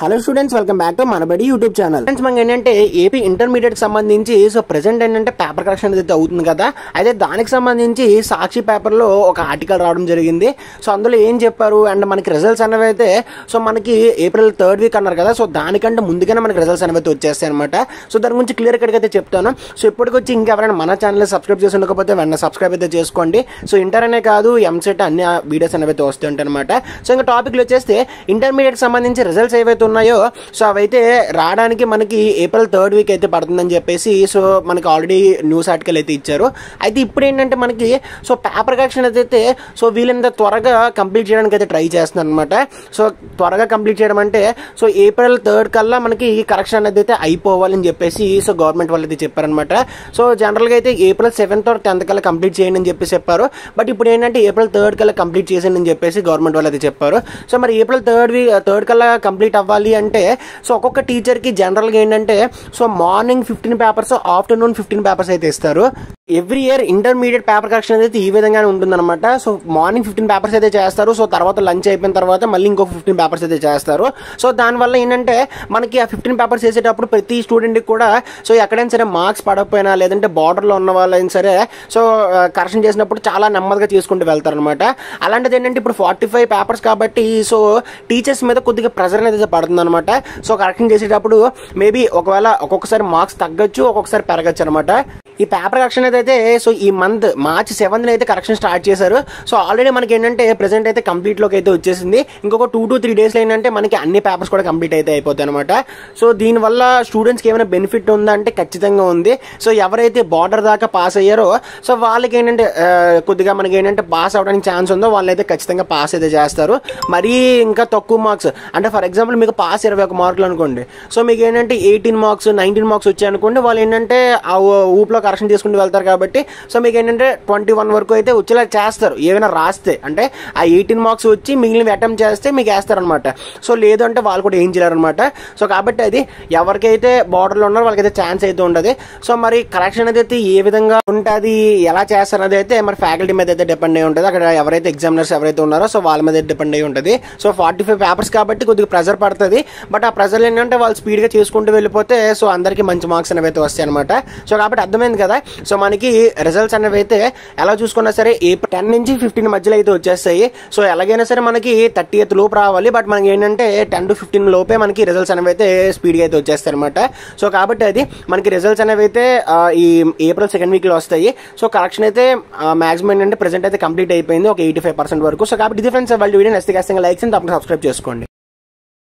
Hello students, welcome back to Manabadi YouTube channel. Friends, మనకి ఏంటంటే AP intermediate సంబంధించి present ఏంటంటే పేపర్ కరెక్షన్ అయితే అవుతుంది కదా. అయితే దానికి సంబంధించి సాక్షి పేపర్ లో ఒక ఆర్టికల్ రావడం జరిగింది. సో అందులో ఏం చెప్పారు అండ్ మనకి రిజల్ట్స్ అనేవి అయితే మనకి ఏప్రిల్ 3rd వీక్ అన్నారు కదా. సో దానికంటే ముందుగానే మనకి రిజల్ట్స్ అనేవి వచ్చేస్తాయి అనమాట. సో దాని గురించి క్లియర్ కట్ అయితే చెప్తాను. సో ఇప్పటికొచ్చి ఇంకెవరైనా మన ఛానల్ సబ్స్క్రైబ్ చేసి ఉండకపోతే వెంటనే సబ్స్క్రైబ్ అయితే చేసుకోండి. సో ఇంటర్ అనే కాదు, ఎంసెట్ అన్ని వీడియోస్ అనేవి అయితే వస్తుంటాయి అనమాట. సో ఇంకా టాపిక్లు వచ్చేస్తే ఇంటర్మీడియట్ సంబంధించి రిజల్ట్స్ ఏవైతే ఉన్నాయో సో అవైతే రావడానికి మనకి ఏప్రిల్ 3rd వీక్ అయితే పడుతుందని చెప్పేసి సో మనకి ఆల్రెడీ న్యూస్ ఆర్టికల్ అయితే ఇచ్చారు. అయితే ఇప్పుడు ఏంటంటే మనకి పేపర్ కరెక్షన్ అయితే వీళ్ళంత త్వరగా కంప్లీట్ చేయడానికి అయితే ట్రై చేస్తున్నారు అనమాట. సో త్వరగా కంప్లీట్ చేయడం అంటే ఏప్రిల్ 3rd కల్లా మనకి కరెక్షన్ అనేది అయితే అయిపోవాలని చెప్పేసి గవర్నమెంట్ వాళ్ళు అయితే చెప్పారనమాట. సో జనరల్గా అయితే ఏప్రిల్ 7th or 10th కల్లా కంప్లీట్ చేయండి అని చెప్పేసి చెప్పారు. బట్ ఇప్పుడు ఏంటంటే ఏప్రిల్ 3rd కల్లా కంప్లీట్ చేసేయండి అని చెప్పేసి గవర్నమెంట్ వాళ్ళు అయితే చెప్పారు. సో మరి ఏప్రిల్ 3rd కల్లా కంప్లీట్ అవ్వాలి అంటే ఒక్కొక్క టీచర్కి జనరల్గా ఏంటంటే మార్నింగ్ 15 పేపర్స్, ఆఫ్టర్నూన్ 15 పేపర్స్ అయితే ఇస్తారు. Every year intermediate paper correction అయితే ఈ విధంగానే ఉంటుందన్నమాట. సో మార్నింగ్ 15 పేపర్స్ అయితే చేస్తారు. సో తర్వాత లంచ్ అయిపోయిన తర్వాత మళ్ళీ ఇంకో 15 పేపర్స్ అయితే చేస్తారు. సో దానివల్ల ఏంటంటే మనకి ఆ 15 పేపర్స్ చేసేటప్పుడు ప్రతి స్టూడెంట్కి కూడా ఎక్కడైనా సరే మార్క్స్ పడకపోయినా లేదంటే బార్డర్లో ఉన్న వాళ్ళైనా సరే కరెక్షన్ చేసినప్పుడు చాలా నెమ్మదిగా చేసుకుంటూ వెళ్తారనమాట. అలాంటిది ఏంటంటే ఇప్పుడు 45 పేపర్స్ కాబట్టి టీచర్స్ మీద కొద్దిగా ప్రెజర్ అనేది పడుతుంది అనమాట. కరెక్షన్ చేసేటప్పుడు మేబీ ఒకవేళ ఒక్కొక్కసారి మార్క్స్ తగ్గొచ్చు, ఒక్కొక్కసారి పెరగచ్చు అనమాట. ఈ పేపర్ కరెక్షన్ అయితే ఈ మంత్ March 7th అయితే కరెక్షన్ స్టార్ట్ చేశారు. సో ఆల్రెడీ మనకి ఏంటంటే ప్రెసెంట్ అయితే కంప్లీట్ లోకి అయితే వచ్చేసింది. ఇంకొక 2 to 3 days ఏంటంటే మనకి అన్ని పేపర్స్ కూడా కంప్లీట్ అయితే అయిపోతాయి అనమాట. సో దీనివల్ల స్టూడెంట్స్కి ఏమైనా బెనిఫిట్ ఉందా అంటే ఖచ్చితంగా ఉంది. సో ఎవరైతే బార్డర్ దాకా పాస్ అయ్యారో సో వాళ్ళకి ఏంటంటే కొద్దిగా మనకి ఏంటంటే పాస్ అవడానికి ఛాన్స్ ఉందో వాళ్ళైతే ఖచ్చితంగా పాస్ అయితే చేస్తారు. మరీ ఇంకా తక్కువ మార్క్స్ అంటే ఫర్ ఎగ్జాంపుల్ మీకు పాస్ 21 మార్కులు అనుకోండి. సో మీకు ఏంటంటే 18 మార్క్స్ 19 మార్క్స్ వచ్చాయి అనుకోండి, వాళ్ళు ఏంటంటే ఆ ఊపులో కరెక్షన్ చేసుకుంటూ వెళ్తారు కాబట్టి సో మీకు ఏంటంటే 21 వరకు అయితే వచ్చేలా చేస్తారు. ఏమైనా రాస్తే అంటే ఆ 18 మార్క్స్ వచ్చి మిగిలినవి అటెంప్ట్ చేస్తే మీకు వేస్తారనమాట. సో లేదు అంటే వాళ్ళు కూడా ఏం చేయలేరనమాట. సో కాబట్టి అది ఎవరికైతే బార్డర్లో ఉన్నారో వాళ్ళకైతే ఛాన్స్ అయితే ఉండదు. సో మరి కరెక్షన్ అయితే ఏ విధంగా ఉంటుంది, ఎలా చేస్తారు అనేది అయితే మరి ఫ్యాకల్టీ మీద అయితే డిపెండ్ అయి ఉంటుంది. అక్కడ ఎవరైతే ఎగ్జామినర్స్ ఎవరైతే ఉన్నారో సో వాళ్ళ మీద డిపెండ్ అయి ఉంటుంది. సో 45 పేపర్స్ కాబట్టి కొద్దిగా ప్రెజర్ పడుతుంది. బట్ ఆ ప్రెజర్ ఏంటంటే వాళ్ళు స్పీడ్గా చేసుకుంటూ వెళ్ళిపోతే సో అందరికీ మంచి మార్క్స్ అనేవి అయితే వస్తాయి అనమాట. సో కాబట్టి అర్థమైంది కదా. సో మనకి రిజల్ట్స్ అనేవి అయితే ఎలా చూసుకున్నా సరే ఏప్రిల్ 10 నుంచి 15 మధ్యలో అయితే వచ్చేస్తాయి. సో ఎలాగైనా సరే మనకి 30th లోపు రావాలి. బట్ మనకి ఏంటంటే 10 to 15 లోపే మనకి రిజల్ట్స్ అనేవి అయితే స్పీడ్గా అయితే వచ్చేస్తాయి అనమాట. సో కాబట్టి అది మనకి రిజల్ట్స్ అనేవి అయితే ఈ ఏప్రిల్ 2nd వీక్లో వస్తాయి. సో కరెక్షన్ అయితే మాక్సిమం ఏంటంటే ప్రెసెంట్ అయితే కంప్లీట్ అయిపోయింది ఒక 85% వరకు. సో కాబట్టి ఇది ఫ్రెండ్స్ వాళ్ళ వీడియో నచ్చితే ఖచ్చితంగా లైక్స్ అండ్ తప్పకుండా సబ్స్క్రైబ్ చేసుకోండి.